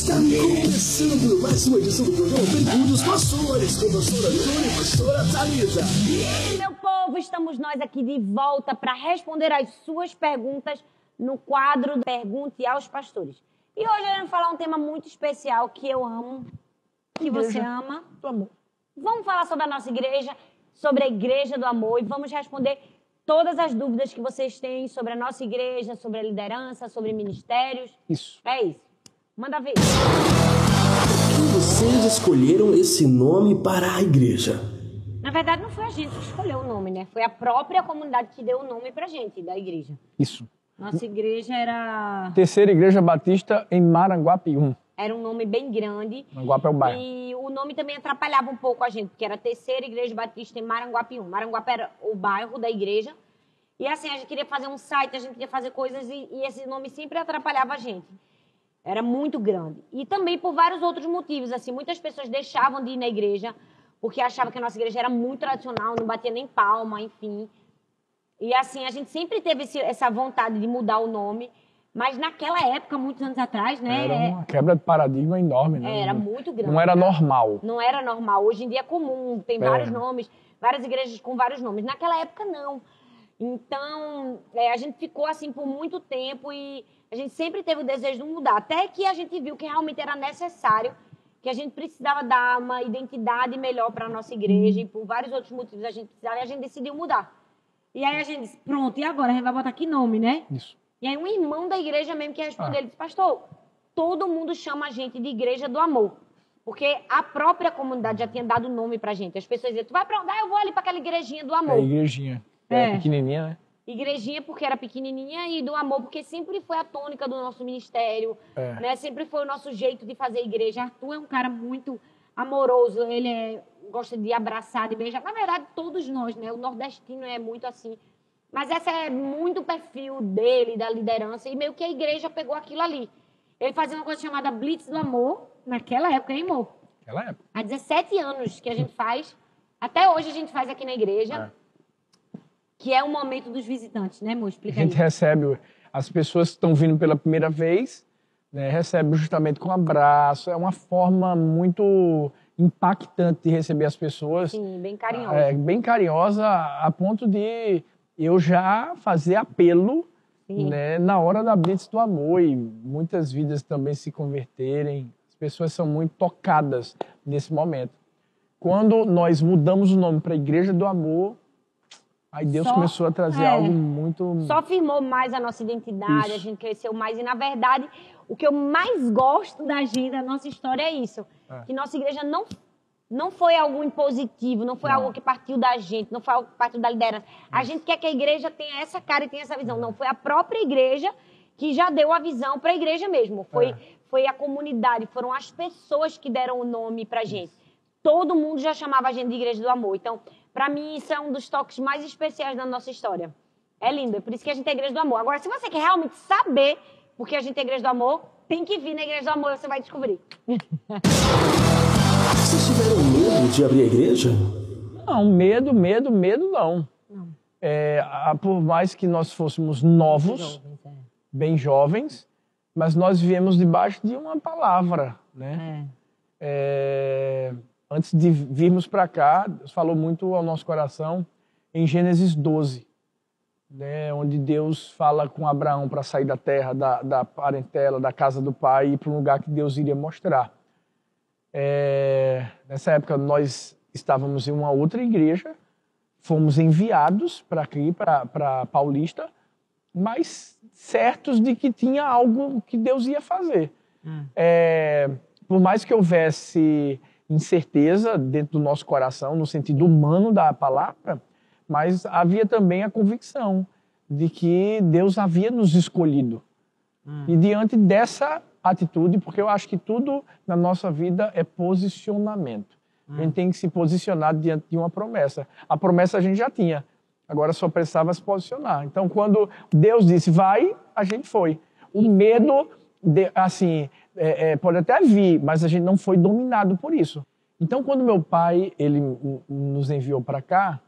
Está começando mais uma edição do programa Pergunte dos Pastores, com a pastora Antônia e pastora Thalita. Meu povo, estamos nós aqui de volta para responder as suas perguntas no quadro Pergunte aos Pastores. E hoje eu vou falar um tema muito especial que eu amo, que você ama. Do amor. Vamos falar sobre a nossa igreja, sobre a Igreja do Amor e vamos responder todas as dúvidas que vocês têm sobre a nossa igreja, sobre a liderança, sobre ministérios. Isso. É isso. Manda ver. Por que vocês escolheram esse nome para a igreja? Na verdade, não foi a gente que escolheu o nome, né? Foi a própria comunidade que deu o nome pra gente, da igreja. Isso. Nossa igreja era... Terceira Igreja Batista em Maranguapium. Era um nome bem grande. Maranguape é o bairro. E o nome também atrapalhava um pouco a gente, porque era Terceira Igreja Batista em Maranguapium. Maranguape era o bairro da igreja. E assim, a gente queria fazer um site, a gente queria fazer coisas e esse nome sempre atrapalhava a gente. Era muito grande. E também por vários outros motivos. Assim, muitas pessoas deixavam de ir na igreja porque achavam que a nossa igreja era muito tradicional, não batia nem palma, enfim. E assim, a gente sempre teve essa vontade de mudar o nome. Mas naquela época, muitos anos atrás, né? Era uma quebra de paradigma enorme, né? Era muito grande. Não era normal. Não era normal. Hoje em dia é comum, tem vários nomes, várias igrejas com vários nomes. Naquela época, não. Então, a gente ficou assim por muito tempo e a gente sempre teve o desejo de mudar. Até que a gente viu que realmente era necessário, que a gente precisava dar uma identidade melhor para a nossa igreja e por vários outros motivos a gente precisava e a gente decidiu mudar. E aí a gente disse, pronto, e agora? A gente vai botar que nome, né? Isso. E aí um irmão da igreja mesmo que respondeu, ele disse, pastor, todo mundo chama a gente de Igreja do Amor. Porque a própria comunidade já tinha dado nome pra gente. As pessoas diziam, tu vai pra onde? Ah, eu vou ali pra aquela igrejinha do amor. É, igrejinha. É pequenininha, né? Igrejinha porque era pequenininha e do amor porque sempre foi a tônica do nosso ministério, né? Sempre foi o nosso jeito de fazer igreja. Arthur é um cara muito amoroso, ele gosta de abraçar, de beijar. Na verdade, todos nós, né? O nordestino é muito assim. Mas esse é muito o perfil dele, da liderança, e meio que a igreja pegou aquilo ali. Ele fazia uma coisa chamada Blitz do Amor, naquela época, hein, amor? Naquela época. Há 17 anos que a gente faz, até hoje a gente faz aqui na igreja, que é o momento dos visitantes, né, amor? Explica aí. A gente recebe, as pessoas que estão vindo pela primeira vez, né, recebe justamente com um abraço, é uma forma muito impactante de receber as pessoas. Sim, bem carinhosa. Bem carinhosa, a ponto de eu já fazer apelo, né, na hora da Blitz do Amor e muitas vidas também se converterem. As pessoas são muito tocadas nesse momento. Quando nós mudamos o nome para Igreja do Amor, aí Deus começou a trazer algo muito... Só firmou mais a nossa identidade, a gente cresceu mais. E, na verdade, o que eu mais gosto da gente, da nossa história é isso. Que nossa igreja não foi algo impositivo, não foi algo que partiu da gente, não foi algo que partiu da liderança. A gente quer que a igreja tenha essa cara e tenha essa visão. Não, foi a própria igreja que já deu a visão para a igreja mesmo. Foi a comunidade, foram as pessoas que deram o nome para a gente. Todo mundo já chamava a gente de Igreja do Amor. Então, para mim, isso é um dos toques mais especiais da nossa história. É lindo, é por isso que a gente é Igreja do Amor. Agora, se você quer realmente saber por que a gente é Igreja do Amor, tem que vir na Igreja do Amor e você vai descobrir. Vocês tiveram medo de abrir a igreja? Não, medo não. Por mais que nós fôssemos novos, bem jovens, mas nós viemos debaixo de uma palavra, né? Antes de virmos para cá, Deus falou muito ao nosso coração em Gênesis 12, né? Onde Deus fala com Abraão para sair da terra, da parentela, da casa do pai e ir para um lugar que Deus iria mostrar. Nessa época nós estávamos em uma outra igreja, fomos enviados para aqui, para Paulista, mas certos de que tinha algo que Deus ia fazer. Por mais que houvesse incerteza dentro do nosso coração, no sentido humano da palavra, mas havia também a convicção de que Deus havia nos escolhido. E diante dessa atitude, porque eu acho que tudo na nossa vida é posicionamento. A gente tem que se posicionar diante de uma promessa. A promessa a gente já tinha, agora só precisava se posicionar. Então, quando Deus disse vai, a gente foi. O medo, pode até vir, mas a gente não foi dominado por isso. Então, quando meu pai ele nos enviou para cá,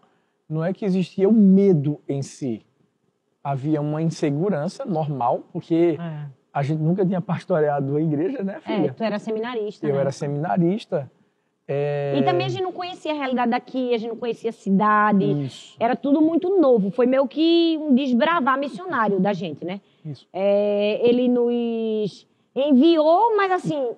não é que existia o medo em si. Havia uma insegurança normal, porque a gente nunca tinha pastoreado a igreja, né, filha? Tu era seminarista, Eu né? era seminarista. E também a gente não conhecia a realidade daqui, a gente não conhecia a cidade. Isso. Era tudo muito novo. Foi meio que um desbravar missionário da gente, né? Isso. Ele nos enviou, mas assim,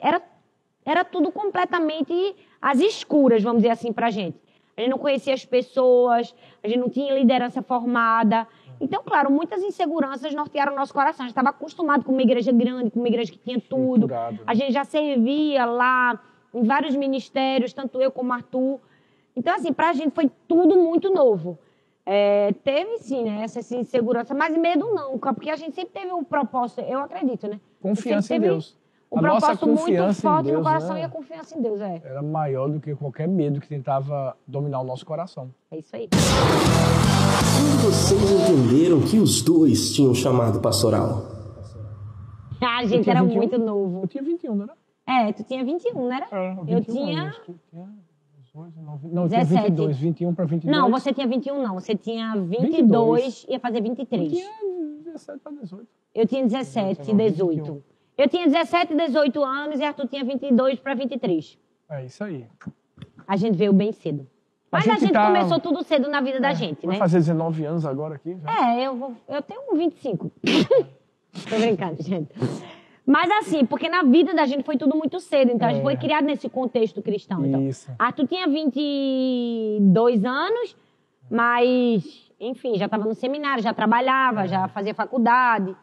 era tudo completamente às escuras, vamos dizer assim, pra gente. A gente não conhecia as pessoas, a gente não tinha liderança formada. Então, claro, muitas inseguranças nortearam o nosso coração. A gente estava acostumado com uma igreja grande, com uma igreja que tinha tudo. Estruturado, né? A gente já servia lá em vários ministérios, tanto eu como Arthur. Então, assim, pra gente foi tudo muito novo. Teve, sim, né, essa insegurança, mas medo não, porque a gente sempre teve um propósito, eu acredito, né? Confiança em Deus. Um A nossa propósito muito confiança em forte no Deus, coração, né? e a confiança em Deus, Era maior do que qualquer medo que tentava dominar o nosso coração. É isso aí. Quando vocês entenderam que os dois tinham chamado pastoral? A Eu gente tinha era 21? muito novo. Eu tinha 21, não era? Tu tinha 21, não era? Eu tinha... anos. Tu tinha 18, 19... Não, eu 17. tinha 22. 21 para 22. Não, você tinha 21 não, você tinha 22 e ia fazer 23. Eu tinha 17 para 18. Eu tinha 17, 19, 18. 21. Eu tinha 17, 18 anos e Arthur tinha 22 para 23. É isso aí. A gente veio bem cedo. Mas a gente começou tudo cedo na vida da gente, Vai né? fazer 19 anos agora aqui. Já. Eu tenho 25. Tô brincando, gente. Mas assim, porque na vida da gente foi tudo muito cedo. Então a gente foi criado nesse contexto cristão. Então, Isso. Arthur tinha 22 anos, mas, enfim, já estava no seminário, já trabalhava, já fazia faculdade.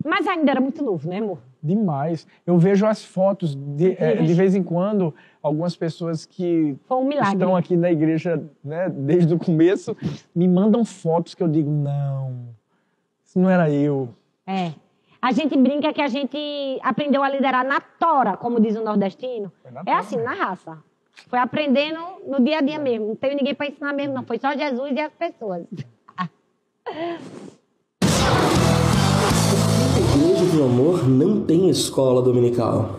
Mas ainda era muito novo, né, amor? Demais. Eu vejo as fotos, de vez em quando, algumas pessoas que Foi um milagre. estão aqui na igreja, né, desde o começo, me mandam fotos que eu digo, não, isso não era eu. A gente brinca que a gente aprendeu a liderar na tora, como diz o nordestino. É assim, na raça. Foi aprendendo no dia a dia mesmo. Não teve ninguém para ensinar mesmo, não. Foi só Jesus e as pessoas. A Igreja do Amor não tem escola dominical.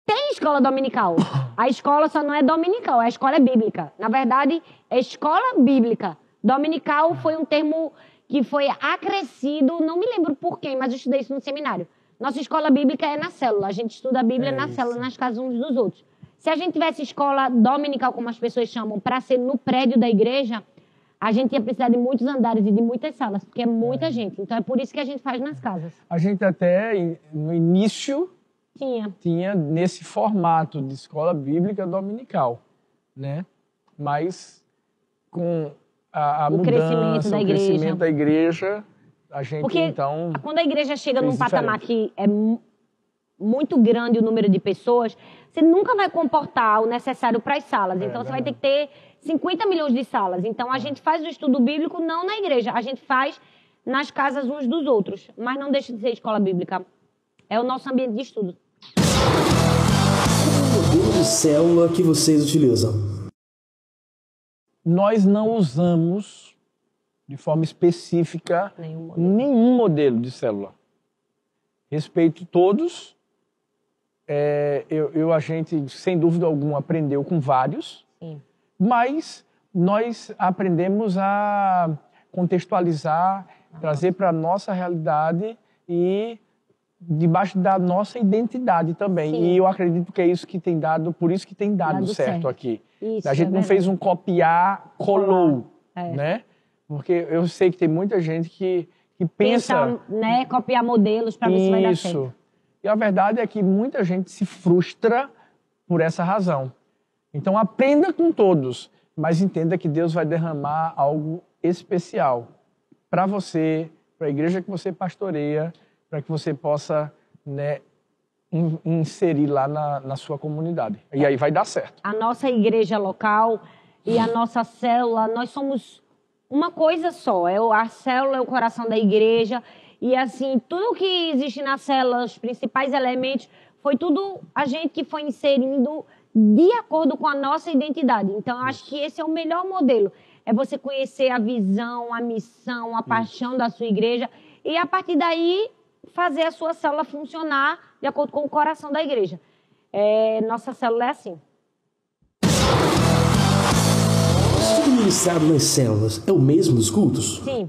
Tem escola dominical. A escola só não é dominical, a escola é bíblica. Na verdade, é escola bíblica. Dominical foi um termo que foi acrescido, não me lembro por quem, mas eu estudei isso no seminário. Nossa escola bíblica é na célula. A gente estuda a Bíblia na célula, nas casas uns dos outros. Se a gente tivesse escola dominical, como as pessoas chamam, para ser no prédio da igreja, a gente ia precisar de muitos andares e de muitas salas, porque é muita gente. Então é por isso que a gente faz nas casas. A gente até, no início, tinha nesse formato de escola bíblica dominical, né? Mas com a mudança, o crescimento da igreja, a gente, porque então... quando a igreja chega num diferente. patamar que é muito grande o número de pessoas, você nunca vai comportar o necessário para as salas. Então, você vai ter que ter 50 milhões de salas. Então, a gente faz o estudo bíblico não na igreja, a gente faz nas casas uns dos outros. Mas não deixa de ser escola bíblica. É o nosso ambiente de estudo. Qual o modelo de célula que vocês utilizam? Nós não usamos, de forma específica, nenhum modelo de célula. Respeito todos. A gente, sem dúvida alguma, aprendeu com vários. Sim. Mas nós aprendemos a contextualizar, trazer para a nossa realidade e debaixo da nossa identidade também. Sim. E eu acredito que é isso que tem dado, por isso que tem dado certo aqui. Isso, a gente não fez um copiar, colou, né? Porque eu sei que tem muita gente que pensa... né, copiar modelos para ver se vai dar certo. Isso. E a verdade é que muita gente se frustra por essa razão. Então aprenda com todos, mas entenda que Deus vai derramar algo especial para você, para a igreja que você pastoreia, para que você possa, né, inserir lá na sua comunidade. E aí vai dar certo. A nossa igreja local e a nossa célula, nós somos uma coisa só. A célula é o coração da igreja. E assim, tudo que existe na célula, os principais elementos, foi tudo a gente que foi inserindo de acordo com a nossa identidade. Então, eu acho que esse é o melhor modelo. É você conhecer a visão, a missão, a paixão da sua igreja e, a partir daí, fazer a sua célula funcionar de acordo com o coração da igreja. Nossa célula é assim. Tudo ministrado nas células é o mesmo dos cultos? Sim.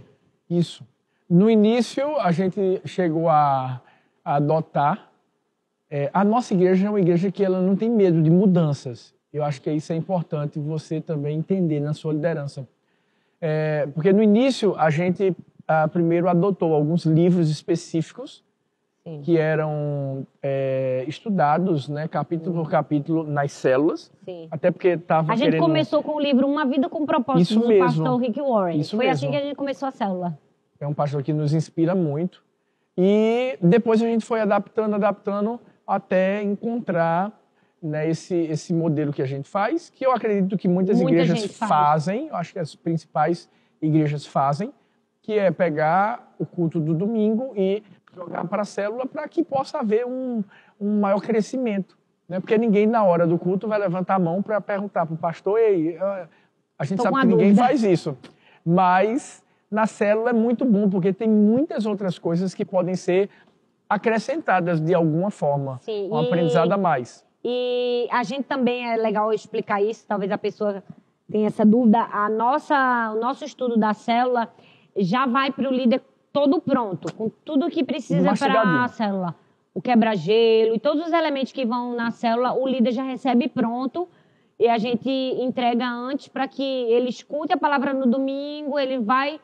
Isso. No início, a gente chegou a a adotar. A nossa igreja é uma igreja que ela não tem medo de mudanças. Eu acho que isso é importante você também entender na sua liderança. Porque no início a gente primeiro adotou alguns livros específicos Sim. que eram estudados, né, capítulo por capítulo nas células. Sim. Até porque estava A gente começou com o livro Uma Vida com Propósito, do pastor Rick Warren. Isso Foi mesmo. assim que a gente começou a célula. É um pastor que nos inspira muito. E depois a gente foi adaptando até encontrar, né, esse modelo que a gente faz, que eu acredito que muitas igrejas fazem, eu acho que as principais igrejas fazem, que é pegar o culto do domingo e jogar para a célula para que possa haver um maior crescimento. Né? Porque ninguém, na hora do culto, vai levantar a mão para perguntar para o pastor, ei, a gente sabe que ninguém faz isso, mas na célula é muito bom, porque tem muitas outras coisas que podem ser acrescentadas de alguma forma, Sim, um aprendizado a mais. E a gente também, é legal explicar isso, talvez a pessoa tenha essa dúvida, o nosso estudo da célula já vai para o líder todo pronto, com tudo que precisa para a célula. O quebra-gelo e todos os elementos que vão na célula, o líder já recebe pronto e a gente entrega antes para que ele escute a palavra no domingo, ele vai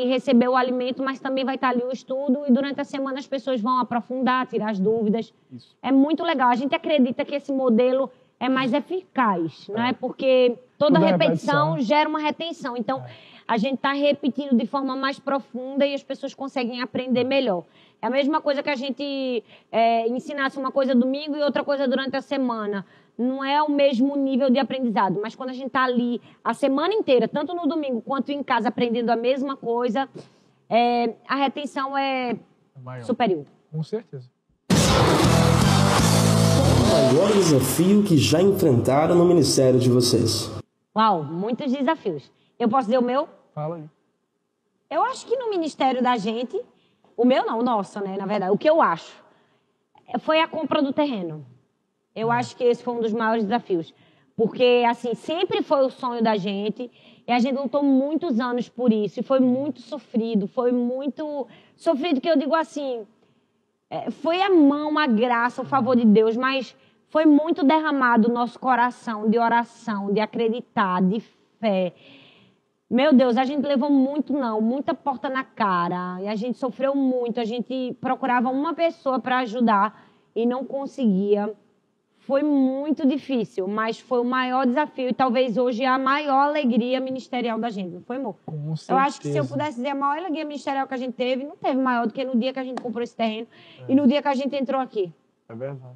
receber o alimento, mas também vai estar ali o estudo e durante a semana as pessoas vão aprofundar, tirar as dúvidas. Isso. É muito legal. A gente acredita que esse modelo é mais eficaz, né? Porque toda repetição gera uma retenção. Então, a gente está repetindo de forma mais profunda e as pessoas conseguem aprender melhor. É a mesma coisa que a gente ensinasse uma coisa domingo e outra coisa durante a semana. Não é o mesmo nível de aprendizado, mas quando a gente está ali a semana inteira, tanto no domingo quanto em casa, aprendendo a mesma coisa, a retenção é superior. Com certeza. Qual o maior desafio que já enfrentaram no ministério de vocês? Uau, muitos desafios. Eu posso dizer o meu? Fala aí. Eu acho que no ministério da gente, o meu não, o nosso, né, na verdade, o que eu acho, foi a compra do terreno. Eu acho que esse foi um dos maiores desafios. Porque, assim, sempre foi o sonho da gente e a gente lutou muitos anos por isso. E foi muito sofrido, que eu digo assim, foi a mão, a graça, o favor de Deus, mas foi muito derramado o nosso coração de oração, de acreditar, de fé. Meu Deus, a gente levou muita porta na cara. E a gente sofreu muito, a gente procurava uma pessoa para ajudar e não conseguia. Foi muito difícil, mas foi o maior desafio e talvez hoje a maior alegria ministerial da gente, não foi, amor? Com certeza. Eu acho que se eu pudesse dizer a maior alegria ministerial que a gente teve, não teve maior do que no dia que a gente comprou esse terreno e no dia que a gente entrou aqui. É verdade.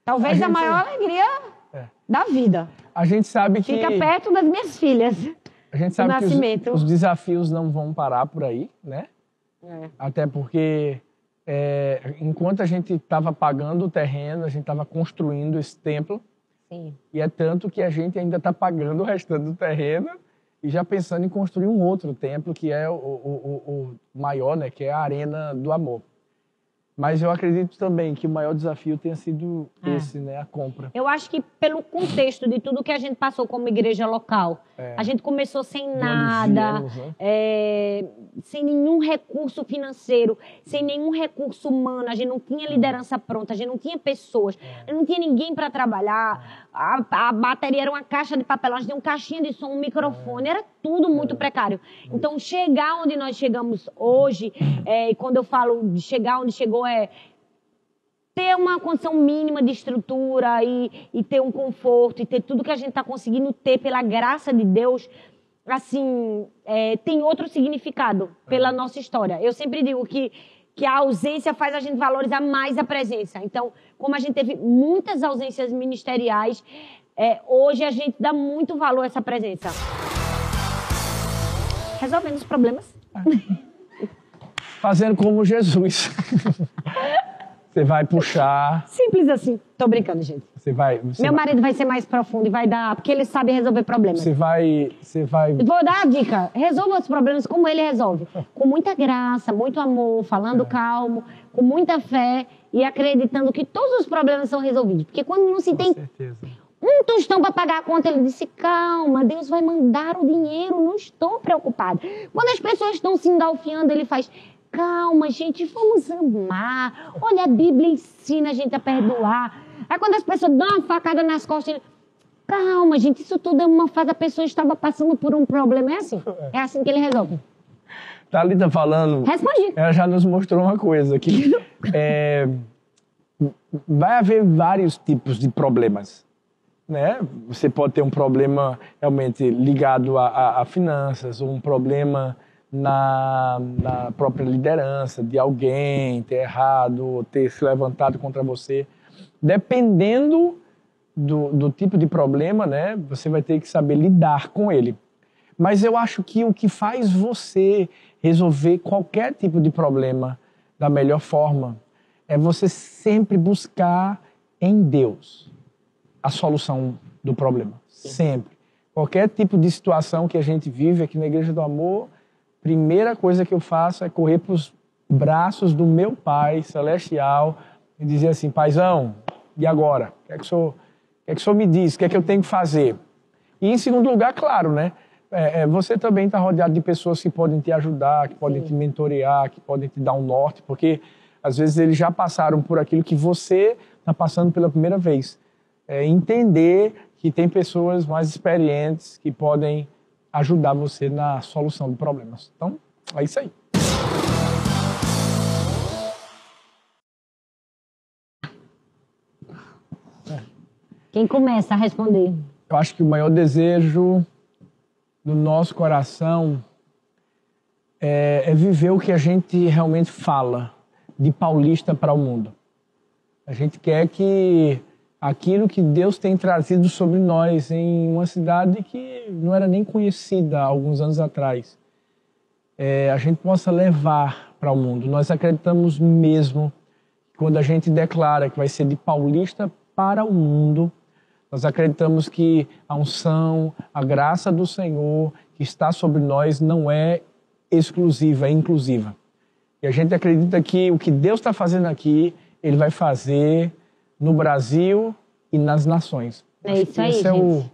Talvez a maior alegria da vida. A gente sabe que... Fica perto das minhas filhas. A gente sabe que os desafios não vão parar por aí, né? Até porque... enquanto a gente estava pagando o terreno, a gente estava construindo esse templo. Sim. E é tanto que a gente ainda está pagando o restante do terreno e já pensando em construir um outro templo, que é o maior, né? Que é a Arena do Amor. Mas eu acredito também que o maior desafio tenha sido esse, né? A compra. Eu acho que pelo contexto de tudo que a gente passou como igreja local, a gente começou sem nada, sem nenhum recurso financeiro, sem nenhum recurso humano, a gente não tinha liderança pronta, a gente não tinha pessoas, não tinha ninguém para trabalhar, a bateria era uma caixa de papelão, a gente tinha um caixinha de som, um microfone, era tudo muito precário. Então, chegar onde nós chegamos hoje, e quando eu falo de chegar onde chegou, ter uma condição mínima de estrutura e ter um conforto e ter tudo que a gente está conseguindo ter pela graça de Deus, assim, tem outro significado pela nossa história. Eu sempre digo que a ausência faz a gente valorizar mais a presença. Então, como a gente teve muitas ausências ministeriais, hoje a gente dá muito valor a essa presença. Resolvendo os problemas. Fazendo como Jesus. Você vai puxar... Simples assim. Tô brincando, gente. Meu marido vai ser mais profundo e vai dar... Porque ele sabe resolver problemas. Você vai... Vou dar a dica. Resolva os problemas como ele resolve. Com muita graça, muito amor, falando calmo, com muita fé e acreditando que todos os problemas são resolvidos. Porque quando não se tem um tostão para pagar a conta, ele disse, calma, Deus vai mandar o dinheiro, não estou preocupado. Quando as pessoas estão se engalfiando, ele faz... calma, gente, vamos amar. Olha, a Bíblia ensina a gente a perdoar. Aí quando as pessoas dão uma facada nas costas, ele, calma, gente, isso tudo é uma fase, a pessoa estava passando por um problema. É assim que ele resolve. Thalita falando... Respondi. Ela já nos mostrou uma coisa aqui. Vai haver vários tipos de problemas, né? Você pode ter um problema realmente ligado a finanças, ou um problema na própria liderança de alguém ter errado, ou ter se levantado contra você. Dependendo do tipo de problema, né? Você vai ter que saber lidar com ele. Mas eu acho que o que faz você resolver qualquer tipo de problema da melhor forma é você sempre buscar em Deus a solução do problema. Sempre. Qualquer tipo de situação que a gente vive aqui na Igreja do Amor, primeira coisa que eu faço é correr para os braços do meu Pai Celestial e dizer assim, Paizão, e agora? O que é que o senhor me diz? O que é que eu tenho que fazer? E em segundo lugar, claro, né? Você também está rodeado de pessoas que podem te ajudar, que podem te mentorear, que podem te dar um norte, porque às vezes eles já passaram por aquilo que você está passando pela primeira vez. Entender que tem pessoas mais experientes que podem ajudar você na solução de problemas. Então, é isso aí. Quem começa a responder? Eu acho que o maior desejo do nosso coração é viver o que a gente realmente fala de Paulista para o mundo. A gente quer que aquilo que Deus tem trazido sobre nós em uma cidade que não era nem conhecida há alguns anos atrás, a gente possa levar para o mundo. Nós acreditamos mesmo que quando a gente declara que vai ser de Paulista para o mundo, nós acreditamos que a unção, a graça do Senhor que está sobre nós não é exclusiva, é inclusiva. E a gente acredita que o que Deus está fazendo aqui, Ele vai fazer no Brasil e nas nações. É isso aí, esse gente.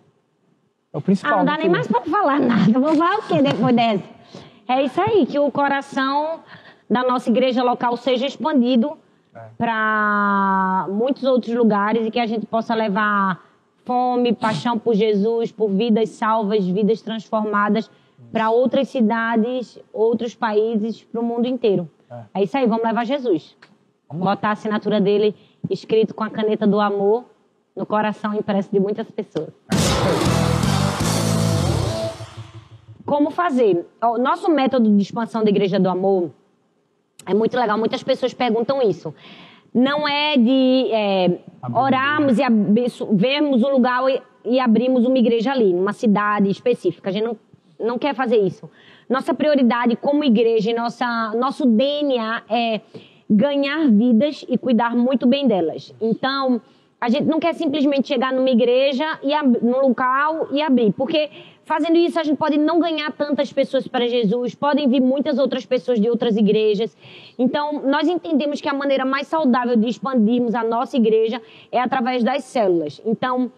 É o principal. Não dá nem mais para falar nada. Vou falar o quê depois dessa? É isso aí, que o coração da nossa igreja local seja expandido para muitos outros lugares e que a gente possa levar fome, paixão por Jesus, por vidas salvas, vidas transformadas para outras cidades, outros países, para o mundo inteiro. É isso aí, vamos levar Jesus. Botar a assinatura dele escrito com a caneta do amor no coração impresso de muitas pessoas. Como fazer? O nosso método de expansão da Igreja do Amor é muito legal, muitas pessoas perguntam isso. Não é de orarmos e vermos um lugar e abrirmos uma igreja ali, numa cidade específica. A gente não quer fazer isso. Nossa prioridade como igreja, nosso DNA é ganhar vidas e cuidar muito bem delas. Então, a gente não quer simplesmente chegar numa igreja, num local e abrir, porque fazendo isso a gente pode não ganhar tantas pessoas para Jesus, podem vir muitas outras pessoas de outras igrejas. Então, nós entendemos que a maneira mais saudável de expandirmos a nossa igreja é através das células. Então,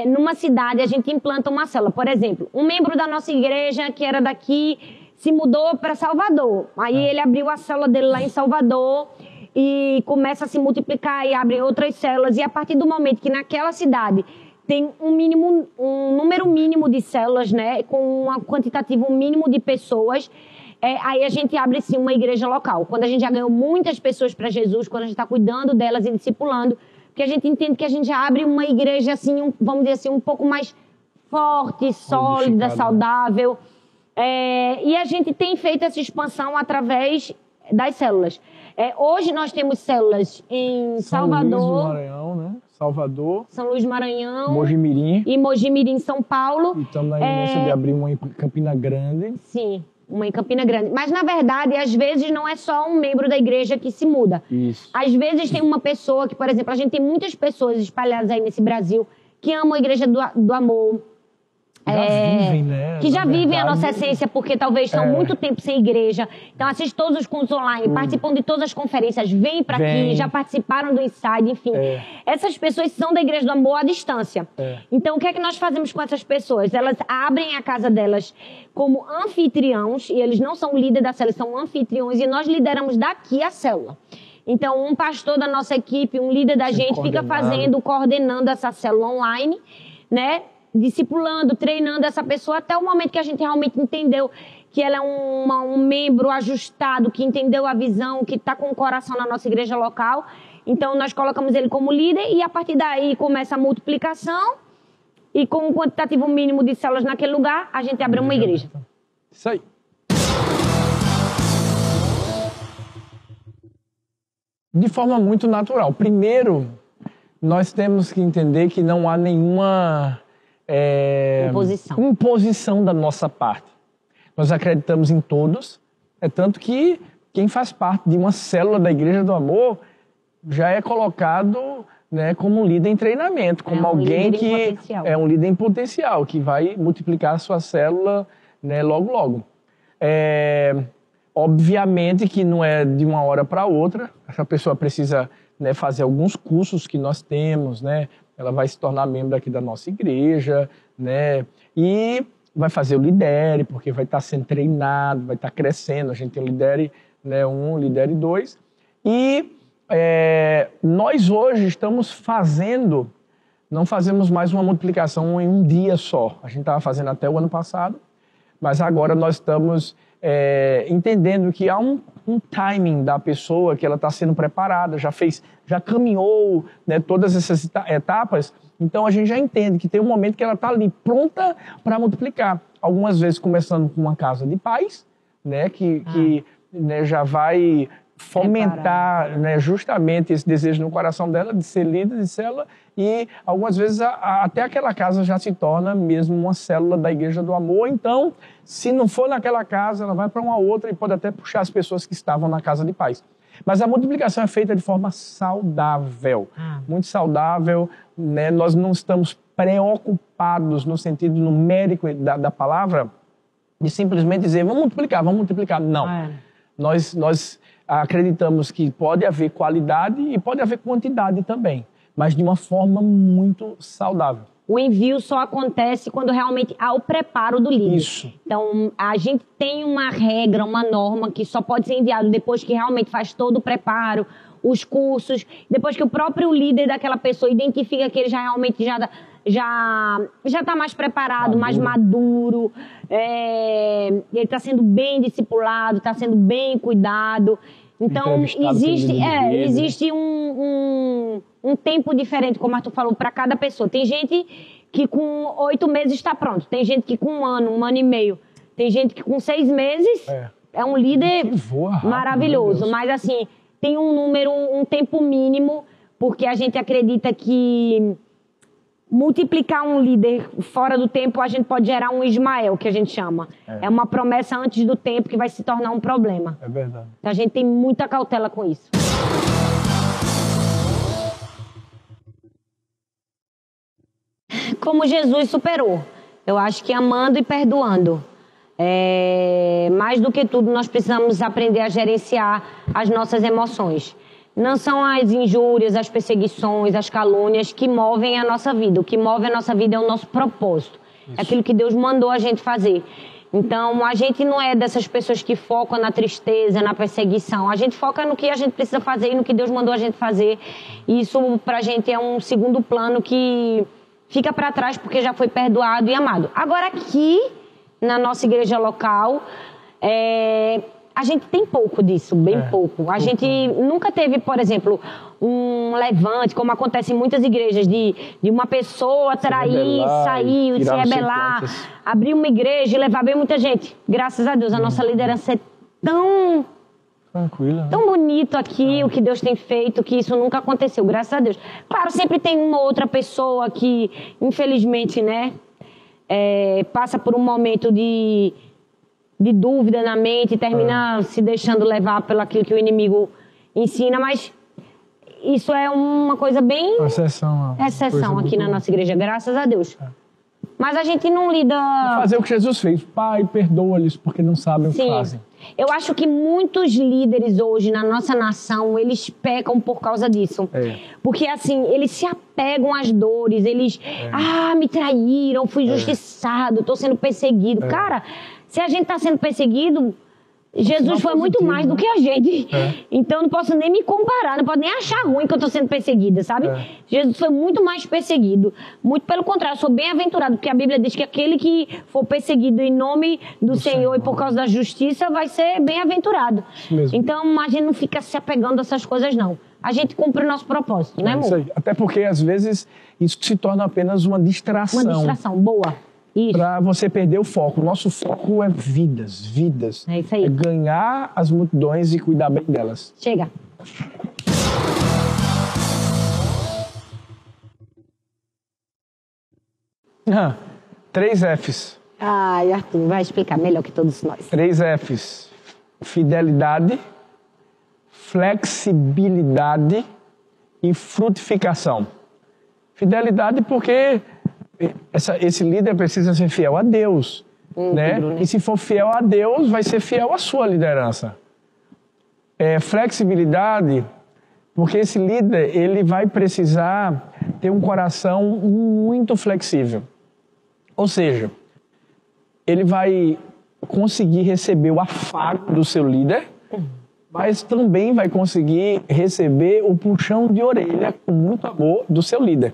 numa cidade a gente implanta uma célula. Por exemplo, um membro da nossa igreja que era daqui se mudou para Salvador. Aí ele abriu a célula dele lá em Salvador e começa a se multiplicar e abre outras células. E a partir do momento que naquela cidade tem um número mínimo de células, né, com um quantitativo mínimo de pessoas, aí a gente abre sim uma igreja local. Quando a gente já ganhou muitas pessoas para Jesus, quando a gente está cuidando delas e discipulando, porque a gente entende que a gente já abre uma igreja assim, vamos dizer assim, um pouco mais forte, sólida, saudável. E a gente tem feito essa expansão através das células. Hoje nós temos células em Salvador, São Luís do Maranhão, né? Salvador, São Luís do Maranhão, Mojimirim, e Mojimirim, São Paulo. E estamos na iminência de abrir uma em Campina Grande. Sim, uma em Campina Grande. Mas, na verdade, às vezes não é só um membro da igreja que se muda. Isso. Às vezes tem uma pessoa que, por exemplo, a gente tem muitas pessoas espalhadas aí nesse Brasil que amam a Igreja do Amor, vivem, né? Que já vivem a nossa essência, porque talvez estão muito tempo sem igreja. Então, assistem todos os cultos online, participam de todas as conferências, vêm para aqui, já participaram do Inside, enfim. Essas pessoas são da Igreja do Amor à distância. Então, o que é que nós fazemos com essas pessoas? Elas abrem a casa delas como anfitriãos, e eles não são líderes da célula, são anfitriões, e nós lideramos daqui a célula. Então, um pastor da nossa equipe, um líder da gente, fica coordenando essa célula online, né? Discipulando, treinando essa pessoa até o momento que a gente realmente entendeu que ela é um membro ajustado, que entendeu a visão, que está com o coração na nossa igreja local. Então, nós colocamos ele como líder e, a partir daí, começa a multiplicação e, com um quantitativo mínimo de células naquele lugar, a gente abre uma igreja. Isso aí. De forma muito natural. Primeiro, nós temos que entender que não há nenhuma imposição da nossa parte. Nós acreditamos em todos, tanto que quem faz parte de uma célula da Igreja do Amor já é colocado, né, como líder em treinamento, como alguém que é um líder em potencial, que vai multiplicar a sua célula, né, logo, logo. Obviamente que não é de uma hora para outra, essa pessoa precisa, né, fazer alguns cursos que nós temos, né? Ela vai se tornar membro aqui da nossa igreja, né? E vai fazer o Lidere, porque vai estar sendo treinado, vai estar crescendo. A gente tem o Lidere, né, 1, Lidere 2. E nós hoje estamos fazendo, não fazemos mais uma multiplicação em um dia só. A gente estava fazendo até o ano passado, mas agora nós estamos entendendo que há um timing da pessoa, que ela está sendo preparada, já caminhou, né, todas essas etapas. Então a gente já entende que tem um momento que ela está ali pronta para multiplicar. Algumas vezes começando com uma casa de paz, né, que né, já vai fomentar, né, justamente esse desejo no coração dela de ser líder de célula, e algumas vezes até aquela casa já se torna mesmo uma célula da Igreja do Amor. Então, se não for naquela casa, ela vai para uma outra e pode até puxar as pessoas que estavam na casa de paz. Mas a multiplicação é feita de forma saudável, muito saudável, né? Nós não estamos preocupados no sentido numérico da palavra de simplesmente dizer vamos multiplicar. Não. Nós acreditamos que pode haver qualidade e pode haver quantidade também, mas de uma forma muito saudável. O envio só acontece quando realmente há o preparo do líder. Isso. Então, a gente tem uma regra, uma norma que só pode ser enviado depois que realmente faz todo o preparo, os cursos, depois que o próprio líder daquela pessoa identifica que ele já realmente já está mais preparado, mais maduro, ele está sendo bem discipulado, está sendo bem cuidado. Então, existe um tempo diferente, como o Arthur falou, para cada pessoa. Tem gente que com 8 meses está pronto, tem gente que com 1 ano e meio, tem gente que com 6 meses é um líder maravilhoso. Mas, assim, tem um tempo mínimo, porque a gente acredita que multiplicar um líder fora do tempo, a gente pode gerar um Ismael, que a gente chama. É uma promessa antes do tempo que vai se tornar um problema. É verdade. Então a gente tem muita cautela com isso. Como Jesus superou. Eu acho que amando e perdoando. Mais do que tudo, nós precisamos aprender a gerenciar as nossas emoções. Não são as injúrias, as perseguições, as calúnias que movem a nossa vida. O que move a nossa vida é o nosso propósito. Isso. É aquilo que Deus mandou a gente fazer. Então, a gente não é dessas pessoas que focam na tristeza, na perseguição. A gente foca no que a gente precisa fazer e no que Deus mandou a gente fazer. E isso, pra gente, é um segundo plano que fica para trás porque já foi perdoado e amado. Agora, aqui, na nossa igreja local, a gente tem pouco disso, bem pouco. A gente nunca teve, por exemplo, um levante, como acontece em muitas igrejas, de uma pessoa trair, sair, se rebelar, abrir uma igreja e levar bem muita gente. Graças a Deus, a nossa liderança é tão tranquila, tão bonito aqui, o que Deus tem feito, que isso nunca aconteceu, graças a Deus. Claro, sempre tem uma outra pessoa que, infelizmente, né, passa por um momento de dúvida na mente e termina se deixando levar pelo aquilo que o inimigo ensina, mas isso é uma coisa bem... Exceção aqui na nossa igreja, graças a Deus. Mas a gente não lida... Fazer o que Jesus fez. Pai, perdoa-lhes porque não sabem o que fazem. Eu acho que muitos líderes hoje na nossa nação, eles pecam por causa disso. Porque, assim, eles se apegam às dores, eles... me traíram, fui injustiçado, estou sendo perseguido. Cara, se a gente está sendo perseguido... Jesus foi muito mais do que a gente. Então, não posso nem me comparar, não posso nem achar ruim que eu estou sendo perseguida, sabe? Jesus foi muito mais perseguido. Muito pelo contrário, eu sou bem-aventurado, porque a Bíblia diz que aquele que for perseguido em nome do Senhor e por causa da justiça vai ser bem-aventurado. Então, a gente não fica se apegando a essas coisas, não. A gente cumpre o nosso propósito, né, amor? Isso aí. Até porque, às vezes, isso se torna apenas uma distração. Uma distração, boa. Para você perder o foco. O nosso foco é vidas. É isso aí. É ganhar as multidões e cuidar bem delas. Chega. Três Fs. Ai, Arthur, vai explicar melhor que todos nós. 3 Fs. Fidelidade, flexibilidade e frutificação. Fidelidade porque... esse líder precisa ser fiel a Deus, né? E se for fiel a Deus, vai ser fiel à sua liderança. Flexibilidade, porque esse líder ele vai precisar ter um coração muito flexível. Ou seja, ele vai conseguir receber o afago do seu líder, mas também vai conseguir receber o puxão de orelha com muito amor do seu líder.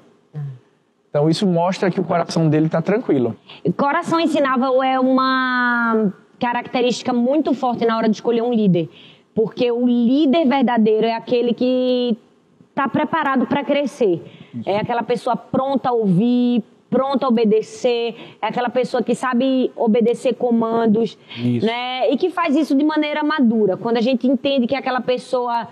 Então, isso mostra que o coração dele está tranquilo. Coração ensinável é uma característica muito forte na hora de escolher um líder. Porque o líder verdadeiro é aquele que está preparado para crescer. É aquela pessoa pronta a ouvir, pronta a obedecer. É aquela pessoa que sabe obedecer comandos. Né? E que faz isso de maneira madura. Quando a gente entende que aquela pessoa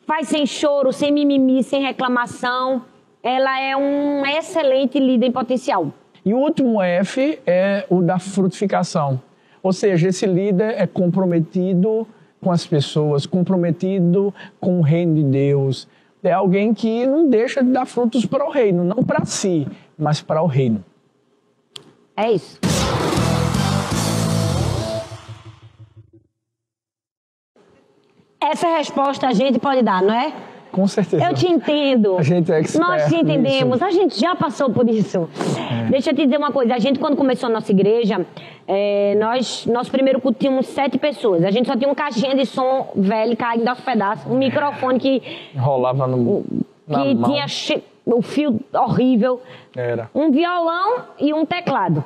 faz sem choro, sem mimimi, sem reclamação... ela é um excelente líder em potencial. E o último F é o da frutificação. Ou seja, esse líder é comprometido com as pessoas, comprometido com o reino de Deus. É alguém que não deixa de dar frutos para o reino, não para si, mas para o reino. É isso. Essa resposta a gente pode dar, não é? Com certeza. Eu te entendo. A gente é expert. Nós te entendemos. Nisso. A gente já passou por isso. Deixa eu te dizer uma coisa. A gente, quando começou a nossa igreja, nosso primeiro culto tínhamos 7 pessoas. A gente só tinha uma caixinha de som velho caindo aos pedaços. Um microfone que... rolava na mão. Tinha o fio horrível. Era. Um violão e um teclado.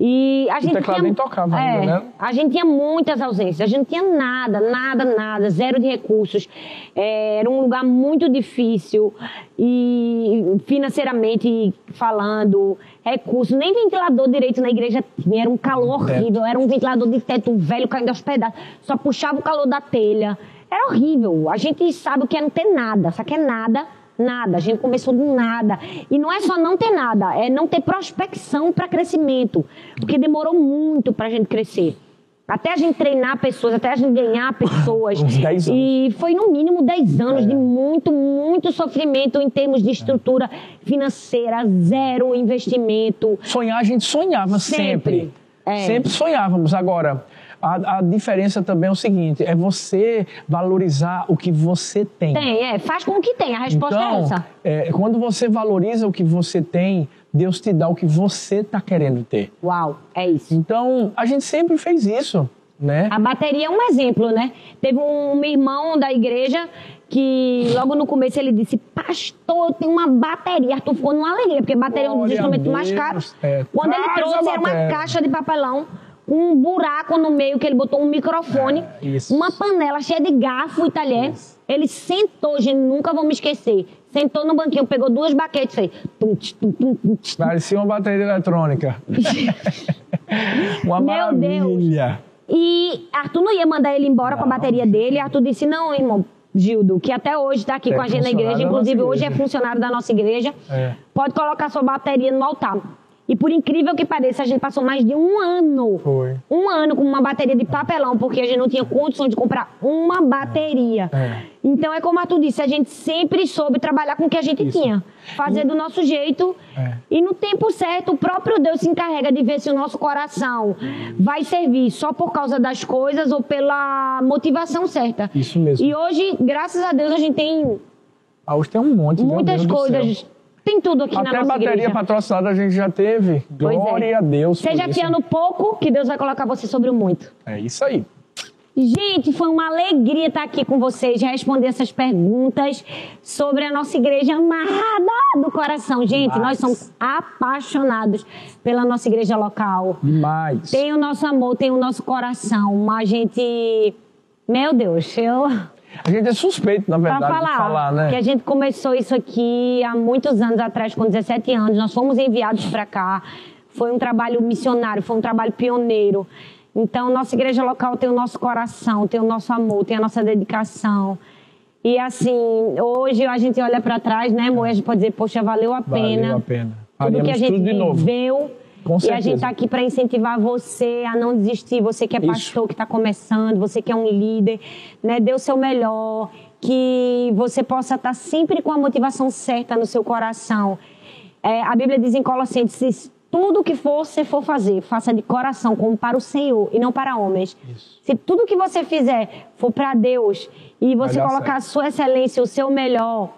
E a gente teclado nem tocava ainda, né? A gente tinha muitas ausências, a gente não tinha nada, zero de recursos. Era um lugar muito difícil e financeiramente falando, recursos, nem ventilador direito na igreja tinha, era um calor horrível, era um ventilador de teto velho caindo aos pedaços, só puxava o calor da telha, era horrível. A gente sabe o que é não ter nada, só que é nada. A gente começou do nada. E não é só não ter nada, é não ter prospecção para crescimento. Porque demorou muito para a gente crescer. Até a gente treinar pessoas, até a gente ganhar pessoas. Uns 10 anos. E foi no mínimo 10 anos de muito sofrimento em termos de estrutura financeira, zero investimento. Sonhar, a gente sonhava sempre. Sempre sonhávamos. Agora... A diferença também é o seguinte, é você valorizar o que você tem. Faz com o que tem, a resposta é essa. Quando você valoriza o que você tem, Deus te dá o que você está querendo ter. Uau, é isso. Então, a gente sempre fez isso, né? A bateria é um exemplo, né? Teve um irmão da igreja que logo no começo ele disse, pastor, eu tenho uma bateria. Arthur ficou numa alegria, porque bateria é um dos instrumentos mais caros. Quando ele trouxe, era uma caixa de papelão, um buraco no meio que ele botou um microfone, uma panela cheia de garfo e talher. Ele sentou, gente, nunca vou me esquecer. Sentou no banquinho, pegou 2 baquetes aí. Parecia uma bateria eletrônica. Uma maravilha. E Arthur não ia mandar ele embora com a bateria dele. Arthur disse, não, irmão, Gildo, que até hoje está aqui com a gente na igreja, inclusive hoje é funcionário da nossa igreja, pode colocar sua bateria no altar. E por incrível que pareça, a gente passou mais de um ano. Foi. Um ano com uma bateria de papelão, porque a gente não tinha condições de comprar uma bateria. Então é como a Arthur disse, a gente sempre soube trabalhar com o que a gente tinha. Fazer do nosso jeito. E no tempo certo, o próprio Deus se encarrega de ver se o nosso coração vai servir só por causa das coisas ou pela motivação certa. Isso mesmo. E hoje, graças a Deus, a gente tem Hoje tem um monte. muitas coisas. Tem tudo aqui na Até nossa bateria igreja. patrocinada a gente já teve. Glória a Deus. Seja fiando pouco, que Deus vai colocar você sobre o muito. É isso aí. Gente, foi uma alegria estar aqui com vocês, responder essas perguntas sobre a nossa igreja amada do coração. Gente, nós somos apaixonados pela nossa igreja local. Demais. Tem o nosso amor, tem o nosso coração. A gente... Meu Deus, A gente é suspeito, na verdade, Pra de falar, né? que a gente começou isso aqui há muitos anos atrás, com 17 anos. Nós fomos enviados para cá. Foi um trabalho missionário, foi um trabalho pioneiro. Então, nossa igreja local tem o nosso coração, tem o nosso amor, tem a nossa dedicação. E assim, hoje a gente olha para trás, né, amor? A gente pode dizer, poxa, valeu a pena. Valeu a pena. Tudo que a gente de novo. viveu. Com e certeza. a gente está aqui para incentivar você a não desistir. Você que é pastor, que está começando, você que é um líder, né? Dê o seu melhor, que você possa estar sempre com a motivação certa no seu coração. A Bíblia diz em Colossenses, tudo que você for fazer, faça de coração, como para o Senhor e não para homens. Isso. Se tudo que você fizer for para Deus e você Vai dar colocar certo. a sua excelência, o seu melhor,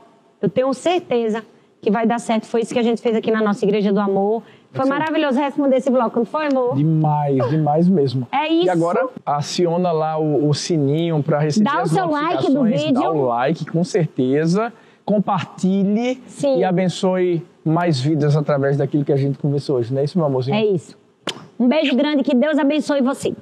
eu tenho certeza que vai dar certo. Foi isso que a gente fez aqui na nossa Igreja do Amor. Foi maravilhoso responder esse bloco, não foi, amor? Demais, demais mesmo. É isso. E agora, aciona lá o sininho para receber Dá o as seu like do notificações. vídeo. Dá o like, com certeza. Compartilhe Sim. e abençoe mais vidas através daquilo que a gente conversou hoje. Não é isso, meu amorzinho? É isso. Um beijo grande, que Deus abençoe você.